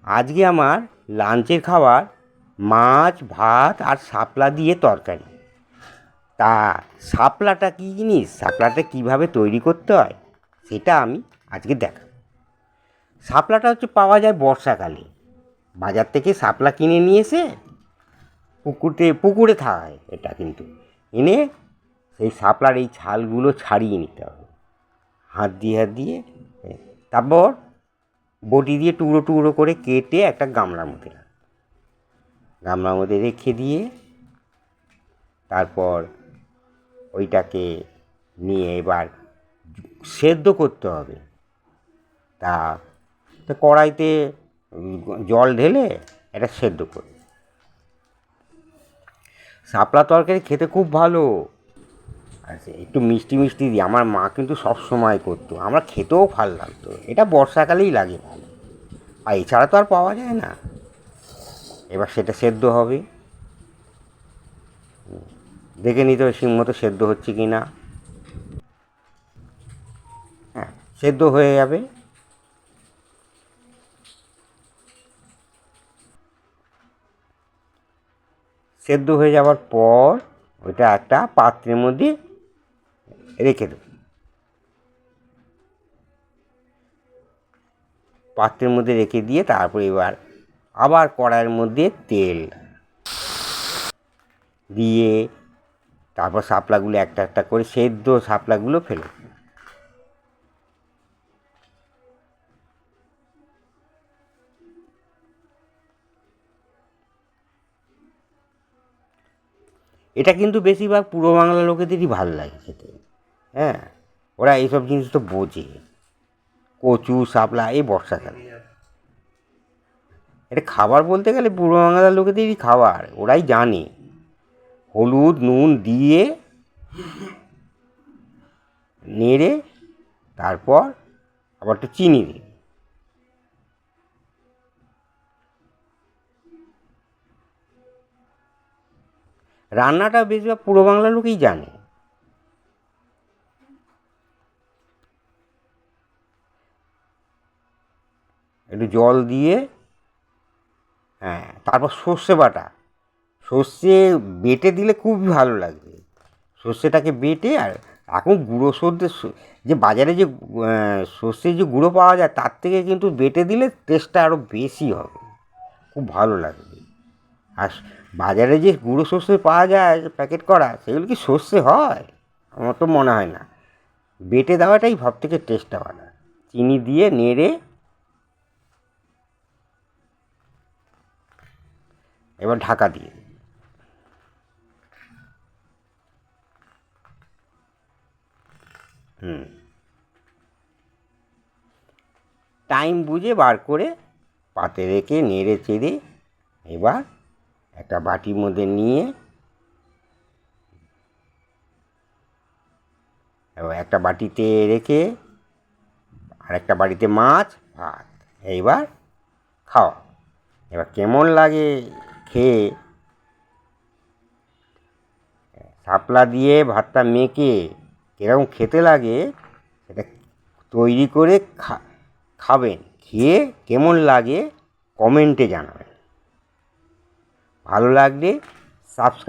আজকে আমার লাঞ্চের খাবার মাছ ভাত আর শাপলা দিয়ে তরকারি। তা শাপলাটা কী জিনিস, শাপলাটা কীভাবে তৈরি করতে হয় সেটা আমি আজকে দেখাব। শাপলাটা পাওয়া যায় বর্ষাকালে। বাজার থেকে শাপলা কিনে নিয়ে এসে পুকুরে থাকে এটা, কিন্তু এনে সেই শাপলার এই ছালগুলো ছাড়িয়ে নিতে হবে হাত দিয়ে। তারপর বটি দিয়ে টুকরো টুকরো করে কেটে একটা গামলার মধ্যে রেখে দিয়ে তারপর ওইটাকে নিয়ে এবার সেদ্ধ করতে হবে। তা কড়াইতে জল ঢেলে এটা সেদ্ধ করবে। শাপলা তরকারি খেতে খুব ভালো, আচ্ছা একটু মিষ্টি মিষ্টি দিই। আমার মা কিন্তু সব সময় করতো, আমরা খেতেও ভালো লাগতো। এটা বর্ষাকালেই লাগে ভালো, আর এছাড়া তো আর পাওয়া যায় না। এবার সেটা সেদ্ধ হবে, দেখে নিতে হবে ঠিক মতো সেদ্ধ হচ্ছে কি না। হ্যাঁ, সেদ্ধ হয়ে যাবে। সেদ্ধ হয়ে যাওয়ার পর ওইটা একটা পাত্রের মধ্যে রেখে দেব। পাত্রের মধ্যে রেখে দিয়ে তারপর এবার আবার কড়াইয়ের মধ্যে তেল দিয়ে তারপর শাপলাগুলো একটা একটা করে সেদ্ধ শাপলাগুলো ফেলে। এটা কিন্তু বেশিরভাগ পূর্ব বাংলার লোকেদেরই ভালো লাগে খেতে। হ্যাঁ, ওরা এইসব জিনিস তো বোঝে। কচু শাপলা এই বর্ষাকালে এটা খাবার বলতে গেলে পূর্ব বাংলার লোকেদেরই খাবার, ওরাই জানে। হলুদ নুন দিয়ে নেড়ে তারপর আবার একটু চিনি দিই। রান্নাটা বেশিরভাগ পূর্ব বাংলার লোকেই জানে। একটু জল দিয়ে, হ্যাঁ, তারপর সর্ষে বেটে দিলে খুবই ভালো লাগবে। সর্ষেটাকে বেটে, আর এখন গুঁড়ো যে বাজারে যে সর্ষের যে গুঁড়ো পাওয়া যায় তার থেকে কিন্তু বেটে দিলে টেস্টটা আরও বেশি হবে, খুব ভালো লাগবে। আর বাজারে যে গুঁড়ো সর্ষে পাওয়া যায় প্যাকেট করা, সেগুলো কি সর্ষে হয়? আমার তো মনে হয় না। বেটে দেওয়াটাই সব থেকে টেস্টটা ভালো। চিনি দিয়ে নেড়ে এবার ঢাকা দিয়ে টাইম বুঝে বার করে পাতে রেখে নেড়ে চেড়ে এবার একটা বাটির মধ্যে নিয়ে এবার একটা বাটিতে রেখে আর একটা বাটিতে মাছ ভাত, এইবার খাওয়া। এবার কেমন লাগে খেয়ে, শাপলা দিয়ে ভাতটা মেখে কীরকম খেতে লাগে সেটা তৈরি করে খাবেন। খেয়ে কেমন লাগে কমেন্টে জানাবেন। ভালো লাগলে সাবস্ক্রাইব।